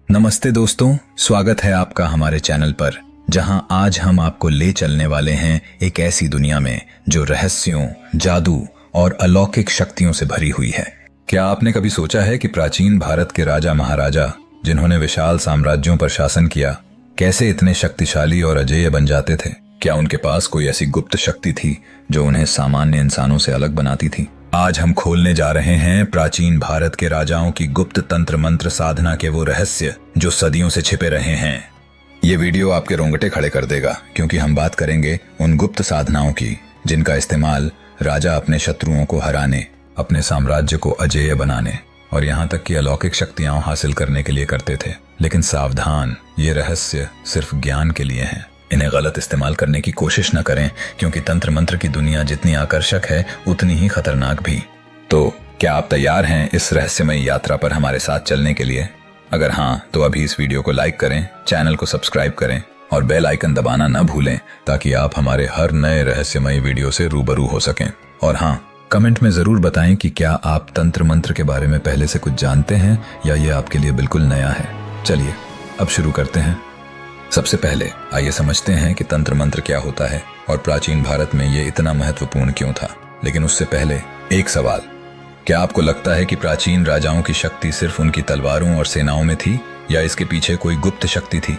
नमस्ते दोस्तों, स्वागत है आपका हमारे चैनल पर, जहां आज हम आपको ले चलने वाले हैं एक ऐसी दुनिया में जो रहस्यों, जादू और अलौकिक शक्तियों से भरी हुई है। क्या आपने कभी सोचा है कि प्राचीन भारत के राजा महाराजा, जिन्होंने विशाल साम्राज्यों पर शासन किया, कैसे इतने शक्तिशाली और अजेय बन जाते थे? क्या उनके पास कोई ऐसी गुप्त शक्ति थी जो उन्हें सामान्य इंसानों से अलग बनाती थी? आज हम खोलने जा रहे हैं प्राचीन भारत के राजाओं की गुप्त तंत्र मंत्र साधना के वो रहस्य जो सदियों से छिपे रहे हैं। ये वीडियो आपके रोंगटे खड़े कर देगा, क्योंकि हम बात करेंगे उन गुप्त साधनाओं की जिनका इस्तेमाल राजा अपने शत्रुओं को हराने, अपने साम्राज्य को अजेय बनाने और यहाँ तक कि अलौकिक शक्तियां हासिल करने के लिए करते थे। लेकिन सावधान, ये रहस्य सिर्फ ज्ञान के लिए हैं। इन्हें गलत इस्तेमाल करने की कोशिश न करें, क्योंकि तंत्र मंत्र की दुनिया जितनी आकर्षक है उतनी ही खतरनाक भी। तो क्या आप तैयार हैं इस रहस्यमय यात्रा पर हमारे साथ चलने के लिए? अगर हाँ, तो अभी इस वीडियो को लाइक करें, चैनल को सब्सक्राइब करें और बेल आइकन दबाना न भूलें, ताकि आप हमारे हर नए रहस्यमय वीडियो से रूबरू हो सकें। और हाँ, कमेंट में जरूर बताएं कि क्या आप तंत्र मंत्र के बारे में पहले से कुछ जानते हैं या ये आपके लिए बिल्कुल नया है। चलिए अब शुरू करते हैं। सबसे पहले आइए समझते हैं कि तंत्र मंत्र क्या होता है और प्राचीन भारत में ये इतना महत्वपूर्ण क्यों था। लेकिन उससे पहले एक सवाल, क्या आपको लगता है कि प्राचीन राजाओं की शक्ति सिर्फ उनकी तलवारों और सेनाओं में थी, या इसके पीछे कोई गुप्त शक्ति थी?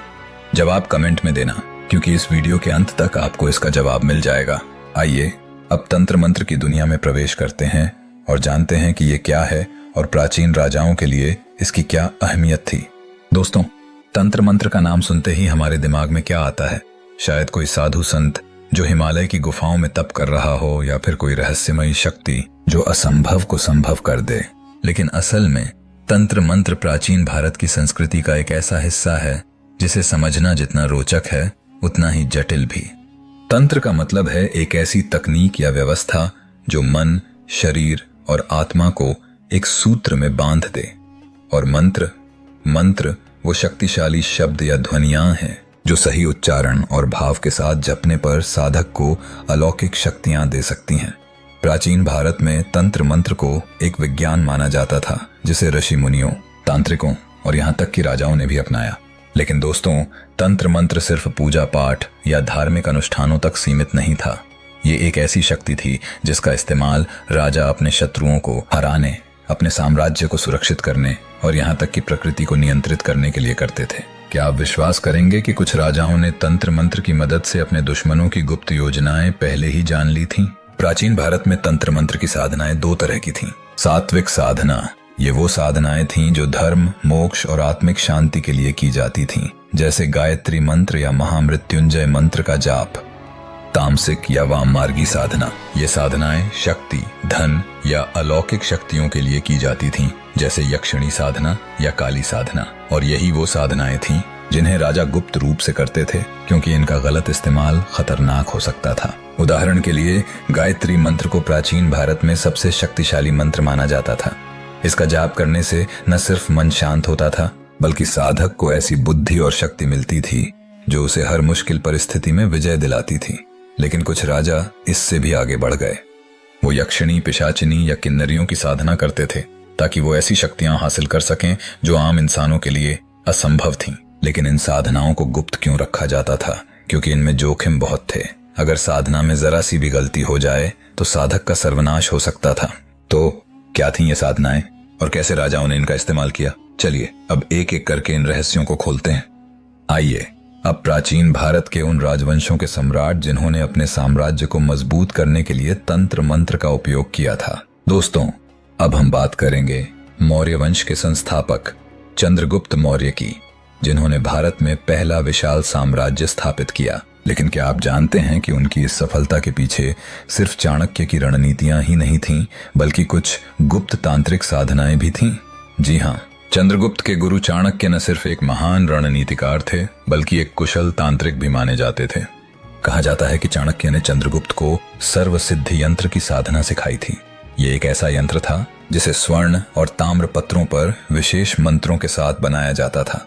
जवाब कमेंट में देना, क्योंकि इस वीडियो के अंत तक आपको इसका जवाब मिल जाएगा। आइए अब तंत्र मंत्र की दुनिया में प्रवेश करते हैं और जानते हैं कि ये क्या है और प्राचीन राजाओं के लिए इसकी क्या अहमियत थी। दोस्तों, तंत्र मंत्र का नाम सुनते ही हमारे दिमाग में क्या आता है? शायद कोई साधु संत जो हिमालय की गुफाओं में तप कर रहा हो, या फिर कोई रहस्यमयी शक्ति जो असंभव को संभव कर दे। लेकिन असल में तंत्र मंत्र प्राचीन भारत की संस्कृति का एक ऐसा हिस्सा है जिसे समझना जितना रोचक है उतना ही जटिल भी। तंत्र का मतलब है एक ऐसी तकनीक या व्यवस्था जो मन, शरीर और आत्मा को एक सूत्र में बांध दे। और मंत्र वो शक्तिशाली शब्द या ध्वनियां हैं जो सही उच्चारण और भाव के साथ जपने पर साधक को अलौकिक शक्तियां दे सकती हैं। प्राचीन भारत में तंत्र मंत्र को एक विज्ञान माना जाता था, जिसे ऋषि मुनियों, तांत्रिकों और यहाँ तक कि राजाओं ने भी अपनाया। लेकिन दोस्तों, तंत्र मंत्र सिर्फ पूजा पाठ या धार्मिक अनुष्ठानों तक सीमित नहीं था। ये एक ऐसी शक्ति थी जिसका इस्तेमाल राजा अपने शत्रुओं को हराने, अपने साम्राज्य को सुरक्षित करने और यहाँ तक कि प्रकृति को नियंत्रित करने के लिए करते थे। क्या आप विश्वास करेंगे कि कुछ राजाओं ने तंत्र मंत्र की मदद से अपने दुश्मनों की गुप्त योजनाएं पहले ही जान ली थीं? प्राचीन भारत में तंत्र मंत्र की साधनाएं दो तरह की थीं। सात्विक साधना, ये वो साधनाएं थीं जो धर्म, मोक्ष और आत्मिक शांति के लिए की जाती थीं, जैसे गायत्री मंत्र या महामृत्युंजय मंत्र का जाप। तामसिक या वाममार्गी साधना, ये साधनाएं शक्ति, धन या अलौकिक शक्तियों के लिए की जाती थीं, जैसे यक्षिणी साधना या काली साधना। और यही वो साधनाएं थीं जिन्हें राजा गुप्त रूप से करते थे, क्योंकि इनका गलत इस्तेमाल खतरनाक हो सकता था। उदाहरण के लिए, गायत्री मंत्र को प्राचीन भारत में सबसे शक्तिशाली मंत्र माना जाता था। इसका जाप करने से न सिर्फ मन शांत होता था, बल्कि साधक को ऐसी बुद्धि और शक्ति मिलती थी जो उसे हर मुश्किल परिस्थिति में विजय दिलाती थी। लेकिन कुछ राजा इससे भी आगे बढ़ गए। वो यक्षिणी, पिशाचिनी या किन्नरियों की साधना करते थे, ताकि वो ऐसी शक्तियां हासिल कर सकें जो आम इंसानों के लिए असंभव थीं। लेकिन इन साधनाओं को गुप्त क्यों रखा जाता था? क्योंकि इनमें जोखिम बहुत थे। अगर साधना में जरा सी भी गलती हो जाए तो साधक का सर्वनाश हो सकता था। तो क्या थी ये साधनाएं और कैसे राजाओं ने इनका इस्तेमाल किया? चलिए अब एक एक करके इन रहस्यों को खोलते हैं। आइए अब प्राचीन भारत के उन राजवंशों के सम्राट जिन्होंने अपने साम्राज्य को मजबूत करने के लिए तंत्र मंत्र का उपयोग किया था। दोस्तों, अब हम बात करेंगे मौर्य वंश के संस्थापक चंद्रगुप्त मौर्य की, जिन्होंने भारत में पहला विशाल साम्राज्य स्थापित किया। लेकिन क्या आप जानते हैं कि उनकी इस सफलता के पीछे सिर्फ चाणक्य की रणनीतियां ही नहीं थीं, बल्कि कुछ गुप्त तांत्रिक साधनाएं भी थीं? जी हाँ, चंद्रगुप्त के गुरु चाणक्य न सिर्फ एक महान रणनीतिकार थे, बल्कि एक कुशल तांत्रिक भी माने जाते थे। कहा जाता है कि चाणक्य ने चंद्रगुप्त को सर्वसिद्धि यंत्र की साधना सिखाई थी। ये एक ऐसा यंत्र था जिसे स्वर्ण और ताम्र पत्रों पर विशेष मंत्रों के साथ बनाया जाता था,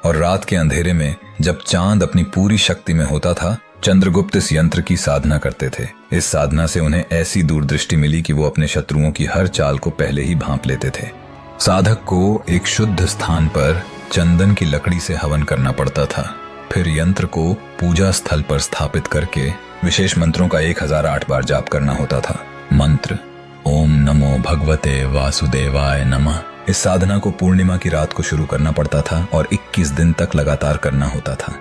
और रात के अंधेरे में जब चांद अपनी पूरी शक्ति में होता था, चंद्रगुप्त इस यंत्र की साधना करते थे। इस साधना से उन्हें ऐसी दूरदृष्टि मिली कि वो अपने शत्रुओं की हर चाल को पहले ही भांप लेते थे। साधक को एक शुद्ध स्थान पर चंदन की लकड़ी से हवन करना पड़ता था। फिर यंत्र को पूजा स्थल पर स्थापित करके विशेष मंत्रों का 1008 बार जाप करना होता था। मंत्र ओम नमो भगवते वासुदेवाय नमः। इस साधना को पूर्णिमा की रात को शुरू करना पड़ता था और 21 दिन तक लगातार करना होता था।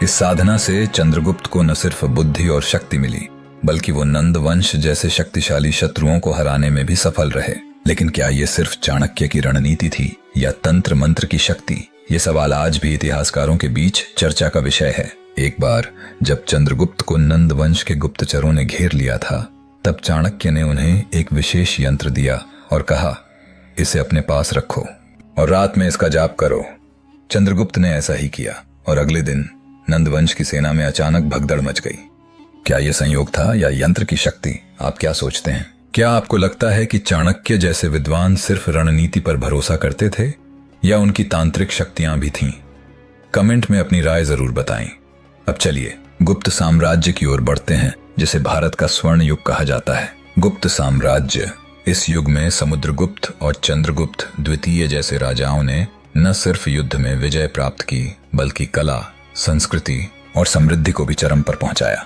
इस साधना से चंद्रगुप्त को न सिर्फ बुद्धि और शक्ति मिली, बल्कि वो नंद वंश जैसे शक्तिशाली शत्रुओं को हराने में भी सफल रहे। लेकिन क्या ये सिर्फ चाणक्य की रणनीति थी या तंत्र मंत्र की शक्ति? ये सवाल आज भी इतिहासकारों के बीच चर्चा का विषय है। एक बार जब चंद्रगुप्त को नंद वंश के गुप्तचरों ने घेर लिया था, तब चाणक्य ने उन्हें एक विशेष यंत्र दिया और कहा, इसे अपने पास रखो और रात में इसका जाप करो। चंद्रगुप्त ने ऐसा ही किया और अगले दिन नंदवंश की सेना में अचानक भगदड़ मच गई। क्या यह संयोग था या यंत्र की शक्ति? आप क्या सोचते हैं? क्या आपको लगता है कि चाणक्य जैसे विद्वान सिर्फ रणनीति पर भरोसा करते थे या उनकी तांत्रिक शक्तियां भी थीं? कमेंट में अपनी राय जरूर बताएं। अब चलिए गुप्त साम्राज्य की ओर बढ़ते हैं, जिसे भारत का स्वर्ण युग कहा जाता है। गुप्त साम्राज्य। इस युग में समुद्रगुप्त और चंद्रगुप्त द्वितीय जैसे राजाओं ने न सिर्फ युद्ध में विजय प्राप्त की, बल्कि कला, संस्कृति और समृद्धि को भी चरम पर पहुंचाया।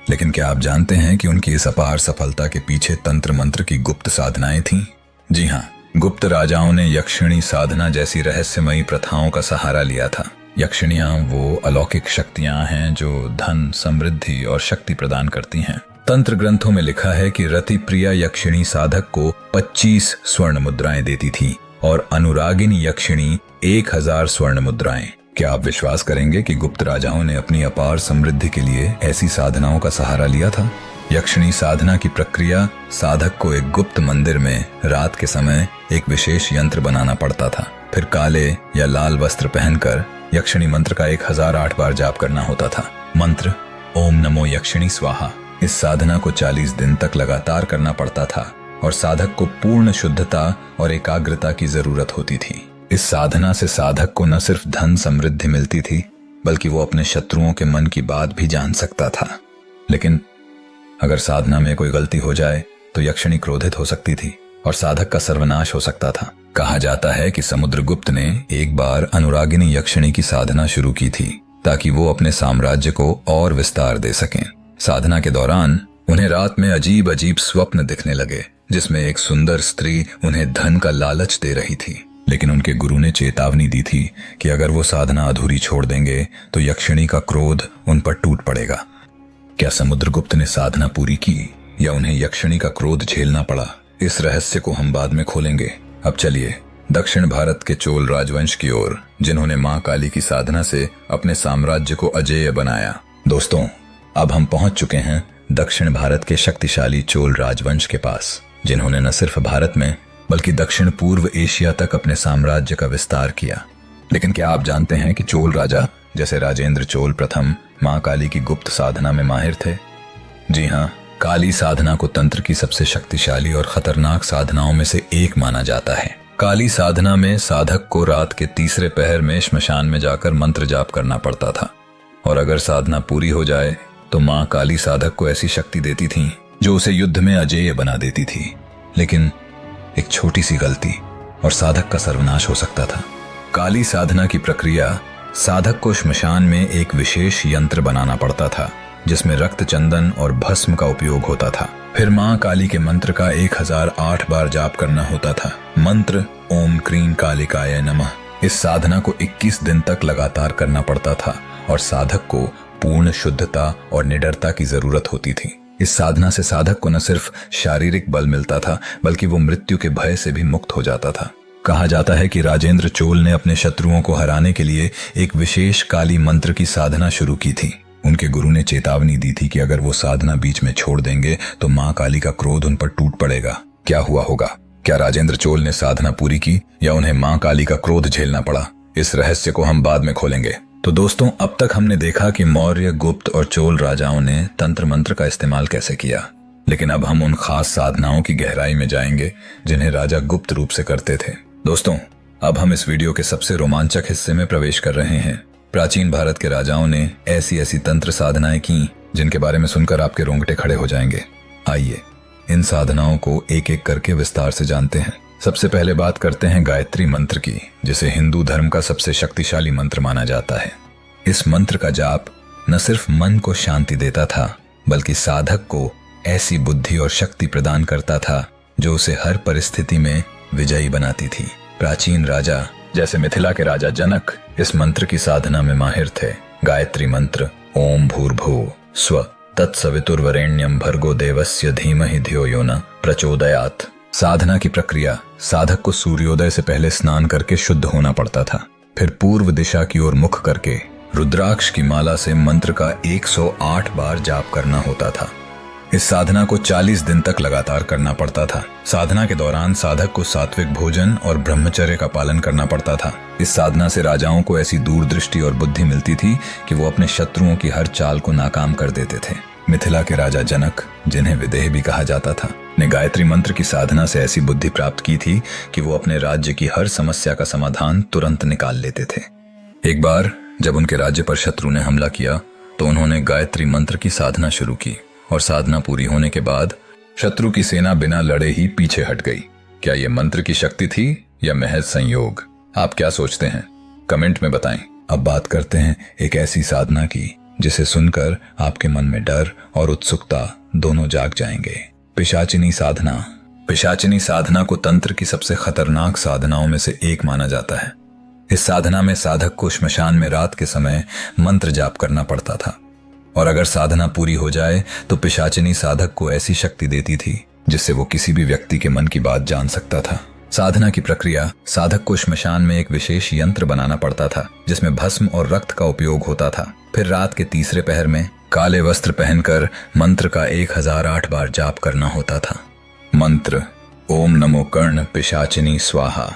लेकिन क्या आप जानते हैं कि उनकी इस अपार सफलता के पीछे तंत्र मंत्र की गुप्त साधनाएं थीं? जी हाँ, गुप्त राजाओं ने यक्षिणी साधना जैसी रहस्यमयी प्रथाओं का सहारा लिया था। यक्षिणियां वो अलौकिक शक्तियां हैं जो धन, समृद्धि और शक्ति प्रदान करती हैं। तंत्र ग्रंथों में लिखा है कि रति प्रिया यक्षिणी साधक को 25 स्वर्ण मुद्राएं देती थी और अनुरागिनी यक्षिणी 1000 स्वर्ण मुद्राएं। क्या आप विश्वास करेंगे कि गुप्त राजाओं ने अपनी अपार समृद्धि के लिए ऐसी साधनाओं का सहारा लिया था? यक्षिणी साधना की प्रक्रिया, साधक को एक गुप्त मंदिर में रात के समय एक विशेष यंत्र बनाना पड़ता था। फिर काले या लाल वस्त्र पहनकर यक्षिणी मंत्र का 1008 बार जाप करना होता था। मंत्र ओम नमो यक्षिणी स्वाहा। इस साधना को 40 दिन तक लगातार करना पड़ता था और साधक को पूर्ण शुद्धता और एकाग्रता की जरूरत होती थी। इस साधना से साधक को न सिर्फ धन समृद्धि मिलती थी, बल्कि वो अपने शत्रुओं के मन की बात भी जान सकता था। लेकिन अगर साधना में कोई गलती हो जाए तो यक्षिणी क्रोधित हो सकती थी और साधक का सर्वनाश हो सकता था। कहा जाता है कि समुद्रगुप्त ने एक बार अनुरागिनी यक्षिणी की साधना शुरू की थी ताकि वो अपने साम्राज्य को और विस्तार दे सकें। साधना के दौरान उन्हें रात में अजीब अजीब स्वप्न दिखने लगे, जिसमें एक सुंदर स्त्री उन्हें धन का लालच दे रही थी। लेकिन उनके गुरु ने चेतावनी दी थी कि अगर वो साधना अधूरी छोड़ देंगे तो यक्षिणी का क्रोध उन पर टूट पड़ेगा। क्या समुद्रगुप्त ने साधना पूरी की या उन्हें यक्षिणी का क्रोध झेलना पड़ा? इस रहस्य को हम बाद में खोलेंगे। अब चलिए दक्षिण भारत के चोल राजवंश की ओर, जिन्होंने मां काली की साधना से अपने साम्राज्य को अजेय बनाया। दोस्तों, अब हम पहुंच चुके हैं दक्षिण भारत के शक्तिशाली चोल राजवंश के पास, जिन्होंने न सिर्फ भारत में बल्कि दक्षिण पूर्व एशिया तक अपने साम्राज्य का विस्तार किया। लेकिन क्या आप जानते हैं कि चोल राजा जैसे राजेंद्र चोल प्रथम मां काली की गुप्त साधना में माहिर थे? जी हाँ, काली साधना को तंत्र की सबसे शक्तिशाली और खतरनाक साधनाओं में से एक माना जाता है। काली साधना में साधक को रात के तीसरे पहर में श्मशान में जाकर मंत्र जाप करना पड़ता था और अगर साधना पूरी हो जाए तो मां काली साधक को ऐसी शक्ति देती थी जो उसे युद्ध में अजेय बना देती थी। लेकिन एक छोटी सी गलती और साधक का सर्वनाश हो सकता था। काली साधना की प्रक्रिया, साधक को श्मशान में एक विशेष यंत्र बनाना पड़ता था जिसमें रक्त, चंदन और भस्म का उपयोग होता था। फिर मां काली के मंत्र का 1008 बार जाप करना होता था। मंत्र ओम क्रीं कालिकाय नमः। इस साधना को 21 दिन तक लगातार करना पड़ता था और साधक को पूर्ण शुद्धता और निडरता की जरूरत होती थी। इस साधना से साधक को न सिर्फ शारीरिक बल मिलता था, बल्कि वो मृत्यु के भय से भी मुक्त हो जाता था। कहा जाता है कि राजेंद्र चोल ने अपने शत्रुओं को हराने के लिए एक विशेष काली मंत्र की साधना शुरू की थी। उनके गुरु ने चेतावनी दी थी कि अगर वो साधना बीच में छोड़ देंगे तो मां काली का क्रोध उन पर टूट पड़ेगा। क्या हुआ होगा? क्या राजेंद्र चोल ने साधना पूरी की या उन्हें मां काली का क्रोध झेलना पड़ा? इस रहस्य को हम बाद में खोलेंगे। तो दोस्तों, अब तक हमने देखा कि मौर्य, गुप्त और चोल राजाओं ने तंत्र मंत्र का इस्तेमाल कैसे किया। लेकिन अब हम उन खास साधनाओं की गहराई में जाएंगे जिन्हें राजा गुप्त रूप से करते थे। दोस्तों, अब हम इस वीडियो के सबसे रोमांचक हिस्से में प्रवेश कर रहे हैं। प्राचीन भारत के राजाओं ने ऐसी ऐसी तंत्र साधनाएं की जिनके बारे में सुनकर आपके रोंगटे खड़े हो जाएंगे। आइए इन साधनाओं को एक एक करके विस्तार से जानते हैं। सबसे पहले बात करते हैं गायत्री मंत्र की, जिसे हिंदू धर्म का सबसे शक्तिशाली मंत्र माना जाता है। इस मंत्र का जाप न सिर्फ मन को शांति देता था, बल्कि साधक को ऐसी बुद्धि और शक्ति प्रदान करता था जो उसे हर परिस्थिति में विजयी बनाती थी। प्राचीन राजा जैसे मिथिला के राजा जनक इस मंत्र की साधना में माहिर थे। गायत्री मंत्र ओम भूर्भुवः स्वः तत्सवितुर्वरेण्यं भर्गो देवस्य धीमहि धियो यो न प्रचोदयात्। साधना की प्रक्रिया, साधक को सूर्योदय से पहले स्नान करके शुद्ध होना पड़ता था। फिर पूर्व दिशा की ओर मुख करके रुद्राक्ष की माला से मंत्र का 108 बार जाप करना होता था। इस साधना को 40 दिन तक लगातार करना पड़ता था। साधना के दौरान साधक को सात्विक भोजन और ब्रह्मचर्य का पालन करना पड़ता था। इस साधना से राजाओं को ऐसी दूरदृष्टि और बुद्धि मिलती थी कि वो अपने शत्रुओं की हर चाल को नाकाम कर देते थे। मिथिला के राजा जनक, जिन्हें विदेह भी कहा जाता था, ने गायत्री मंत्र की साधना से ऐसी बुद्धि प्राप्त की थी कि वो अपने राज्य की हर समस्या का समाधान तुरंत निकाल लेते थे। एक बार जब उनके राज्य पर शत्रु ने हमला किया तो उन्होंने गायत्री मंत्र की साधना शुरू की और साधना पूरी होने के बाद शत्रु की सेना बिना लड़े ही पीछे हट गई। क्या यह मंत्र की शक्ति थी या महज संयोग? आप क्या सोचते हैं? कमेंट में बताएं। अब बात करते हैं एक ऐसी साधना की जिसे सुनकर आपके मन में डर और उत्सुकता दोनों जाग जाएंगे। पिशाचिनी साधना। पिशाचिनी साधना को तंत्र की सबसे खतरनाक साधनाओं में से एक माना जाता है। इस साधना में साधक को श्मशान में रात के समय मंत्र जाप करना पड़ता था, और अगर साधना पूरी हो जाए तो पिशाचिनी साधक को ऐसी शक्ति देती थी जिससे वो किसी भी व्यक्ति के मन की बात जान सकता था। साधना की प्रक्रिया, साधक को श्मशान में एक विशेष यंत्र बनाना पड़ता था जिसमें भस्म और रक्त का उपयोग होता था। फिर रात के तीसरे पहर में काले वस्त्र पहनकर मंत्र का 1008 बार जाप करना होता था। मंत्र ओम नमो कर्ण पिशाचिनी स्वाहा।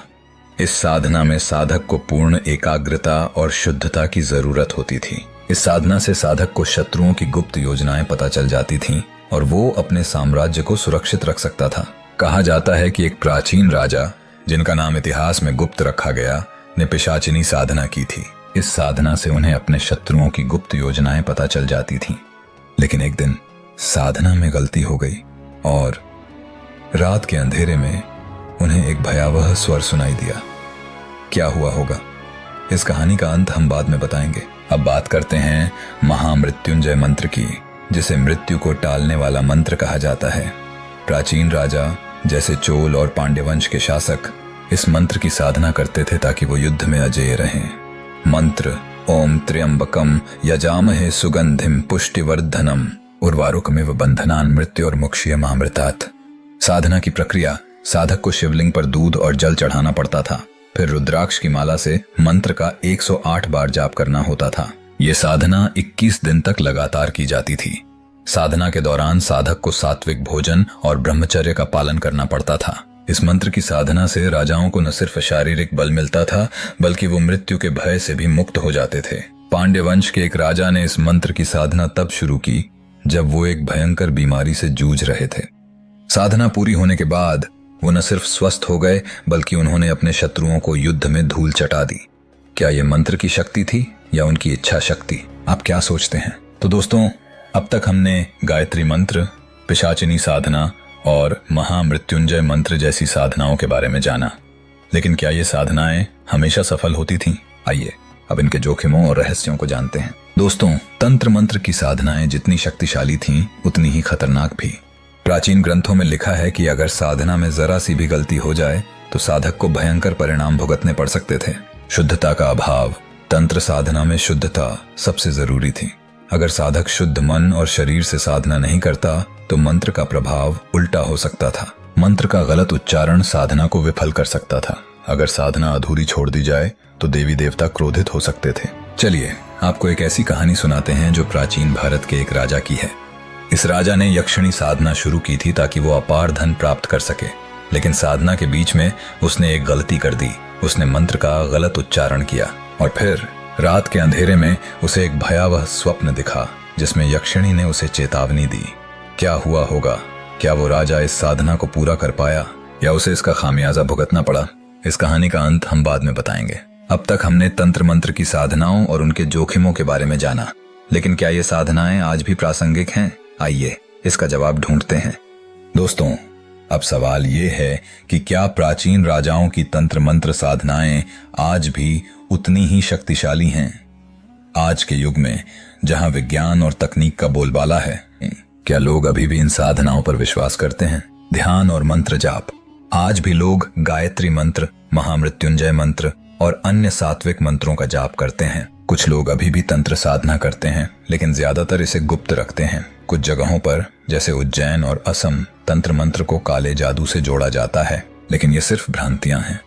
इस साधना में साधक को पूर्ण एकाग्रता और शुद्धता की जरूरत होती थी। इस साधना से साधक को शत्रुओं की गुप्त योजनाएं पता चल जाती थीं और वो अपने साम्राज्य को सुरक्षित रख सकता था। कहा जाता है कि एक प्राचीन राजा, जिनका नाम इतिहास में गुप्त रखा गया, ने पिशाचिनी साधना की थी। इस साधना से उन्हें अपने शत्रुओं की गुप्त योजनाएं पता चल जाती थीं। लेकिन एक दिन साधना में गलती हो गई और रात के अंधेरे में उन्हें एक भयावह स्वर सुनाई दिया। क्या हुआ होगा, इस कहानी का अंत हम बाद में बताएंगे। अब बात करते हैं महामृत्युंजय मंत्र की, जिसे मृत्यु को टालने वाला मंत्र कहा जाता है। प्राचीन राजा जैसे चोल और पांड्य वंश के शासक इस मंत्र की साधना करते थे ताकि वो युद्ध में अजेय रहें। मंत्र ओम त्र्यंबकम यजामहे सुगंधिम पुष्टिवर्धनम उर्वारुकमिव बंधनान मृत्योर्मुक्षीयमामृतात्। साधना की प्रक्रिया, साधक को शिवलिंग पर दूध और जल चढ़ाना पड़ता था। फिर रुद्राक्ष की माला से मंत्र का 108 बार जाप करना होता था। ये साधना 21 दिन तक लगातार की जाती थी। साधना के दौरान साधक को सात्विक भोजन और ब्रह्मचर्य का पालन करना पड़ता था। इस मंत्र की साधना से राजाओं को न सिर्फ शारीरिक बल मिलता था, बल्कि वो मृत्यु के भय से भी मुक्त हो जाते थे। पांड्य वंश के एक राजा ने इस मंत्र की साधना तब शुरू की जब वो एक भयंकर बीमारी से जूझ रहे थे। साधना पूरी होने के बाद वो न सिर्फ स्वस्थ हो गए, बल्कि उन्होंने अपने शत्रुओं को युद्ध में धूल चटा दी। क्या यह मंत्र की शक्ति थी या उनकी इच्छा शक्ति? आप क्या सोचते हैं? तो दोस्तों, अब तक हमने गायत्री मंत्र, पिशाचिनी साधना और महामृत्युंजय मंत्र जैसी साधनाओं के बारे में जाना। लेकिन क्या ये साधनाएं हमेशा सफल होती थीं? आइए अब इनके जोखिमों और रहस्यों को जानते हैं। दोस्तों, तंत्र मंत्र की साधनाएं जितनी शक्तिशाली थीं, उतनी ही खतरनाक भी। प्राचीन ग्रंथों में लिखा है कि अगर साधना में जरा सी भी गलती हो जाए तो साधक को भयंकर परिणाम भुगतने पड़ सकते थे। शुद्धता का अभाव। तंत्र साधना में शुद्धता सबसे जरूरी थी। अगर साधक शुद्ध मन और शरीर से साधना नहीं करता तो मंत्र का प्रभाव उल्टा हो सकता था। मंत्र का गलत उच्चारण साधना को विफल कर सकता था। अगर साधना अधूरी छोड़ दी जाए तो देवी देवता क्रोधित हो सकते थे। चलिए आपको एक ऐसी कहानी सुनाते हैं जो प्राचीन भारत के एक राजा की है। इस राजा ने यक्षिणी साधना शुरू की थी ताकि वो अपार धन प्राप्त कर सके, लेकिन साधना के बीच में उसने एक गलती कर दी। उसने मंत्र का गलत उच्चारण किया और फिर रात के अंधेरे में उसे एक भयावह स्वप्न दिखा जिसमें यक्षिणी ने उसे चेतावनी दी। क्या हुआ होगा? क्या वो राजा इस साधना को पूरा कर पाया या उसे इसका खामियाजा भुगतना पड़ा? इस कहानी का अंत हम बाद में बताएंगे। अब तक हमने तंत्र मंत्र की साधनाओं और उनके जोखिमों के बारे में जाना, लेकिन क्या ये साधनाएं आज भी प्रासंगिक हैं? आइए इसका जवाब ढूंढते हैं। दोस्तों, अब सवाल ये है कि क्या प्राचीन राजाओं की तंत्र मंत्र साधनाएं आज भी उतनी ही शक्तिशाली हैं? आज के युग में जहां विज्ञान और तकनीक का बोलबाला है, क्या लोग अभी भी इन साधनाओं पर विश्वास करते हैं? ध्यान और मंत्र जाप। आज भी लोग गायत्री मंत्र, महामृत्युंजय मंत्र और अन्य सात्विक मंत्रों का जाप करते हैं। कुछ लोग अभी भी तंत्र साधना करते हैं, लेकिन ज्यादातर इसे गुप्त रखते हैं। कुछ जगहों पर जैसे उज्जैन और असम तंत्र मंत्र को काले जादू से जोड़ा जाता है, लेकिन ये सिर्फ भ्रांतियां हैं।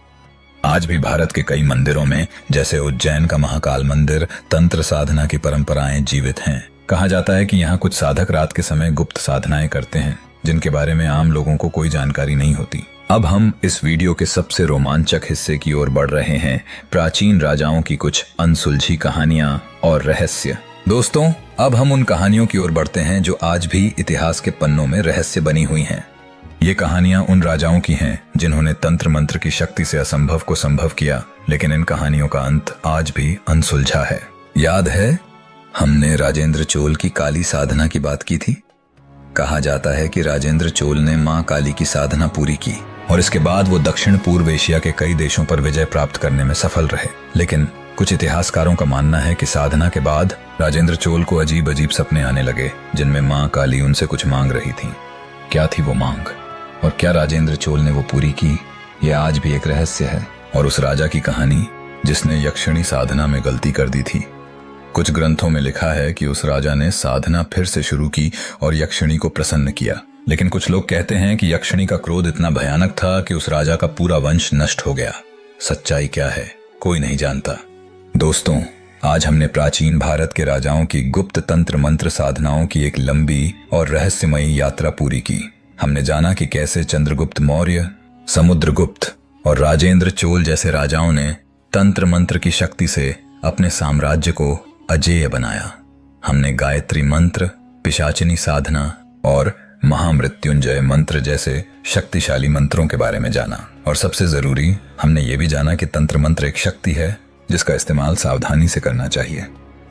आज भी भारत के कई मंदिरों में जैसे उज्जैन का महाकाल मंदिर तंत्र साधना की परंपराएं जीवित हैं। कहा जाता है कि यहाँ कुछ साधक रात के समय गुप्त साधनाएं करते हैं जिनके बारे में आम लोगों को कोई जानकारी नहीं होती। अब हम इस वीडियो के सबसे रोमांचक हिस्से की ओर बढ़ रहे हैं, प्राचीन राजाओं की कुछ अनसुलझी कहानियां और रहस्य। दोस्तों, अब हम उन कहानियों की ओर बढ़ते हैं जो आज भी इतिहास के पन्नों में रहस्य बनी हुई हैं। ये कहानियां उन राजाओं की हैं जिन्होंने तंत्र मंत्र की शक्ति से असंभव को संभव किया, लेकिन इन कहानियों का अंत आज भी अनसुलझा है। याद है हमने राजेंद्र चोल की काली साधना की बात की थी। कहा जाता है कि राजेंद्र चोल ने मां काली की साधना पूरी की और इसके बाद वो दक्षिण पूर्व एशिया के कई देशों पर विजय प्राप्त करने में सफल रहे। लेकिन कुछ इतिहासकारों का मानना है कि साधना के बाद राजेंद्र चोल को अजीब अजीब सपने आने लगे जिनमें मां काली उनसे कुछ मांग रही थी। क्या थी वो मांग और क्या राजेंद्र चोल ने वो पूरी की, ये आज भी एक रहस्य है। और उस राजा की कहानी जिसने यक्षिणी साधना में गलती कर दी थी। कुछ ग्रंथों में लिखा है कि उस राजा ने साधना फिर से शुरू की और यक्षिणी को प्रसन्न किया, लेकिन कुछ लोग कहते हैं कि यक्षिणी का क्रोध इतना भयानक था कि उस राजा का पूरा वंश नष्ट हो गया। सच्चाई क्या है कोई नहीं जानता। दोस्तों, आज हमने प्राचीन भारत के राजाओं की गुप्त तंत्र मंत्र साधनाओं की एक लंबी और रहस्यमयी यात्रा पूरी की। हमने जाना कि कैसे चंद्रगुप्त मौर्य, समुद्रगुप्त और राजेंद्र चोल जैसे राजाओं ने तंत्र मंत्र की शक्ति से अपने साम्राज्य को अजेय बनाया। हमने गायत्री मंत्र, पिशाचिनी साधना और महामृत्युंजय मंत्र जैसे शक्तिशाली मंत्रों के बारे में जाना। और सबसे जरूरी, हमने ये भी जाना कि तंत्र मंत्र एक शक्ति है जिसका इस्तेमाल सावधानी से करना चाहिए।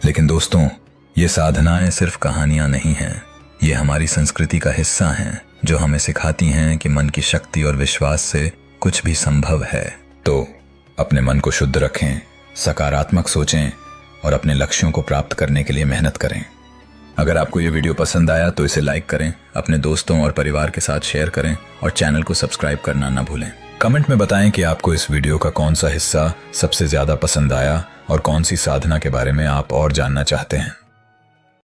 लेकिन दोस्तों, ये साधनाएं सिर्फ कहानियां नहीं हैं, ये हमारी संस्कृति का हिस्सा हैं जो हमें सिखाती हैं कि मन की शक्ति और विश्वास से कुछ भी संभव है। तो अपने मन को शुद्ध रखें, सकारात्मक सोचें और अपने लक्ष्यों को प्राप्त करने के लिए मेहनत करें। अगर आपको ये वीडियो पसंद आया तो इसे लाइक करें, अपने दोस्तों और परिवार के साथ शेयर करें और चैनल को सब्सक्राइब करना ना भूलें। कमेंट में बताएं कि आपको इस वीडियो का कौन सा हिस्सा सबसे ज्यादा पसंद आया और कौन सी साधना के बारे में आप और जानना चाहते हैं।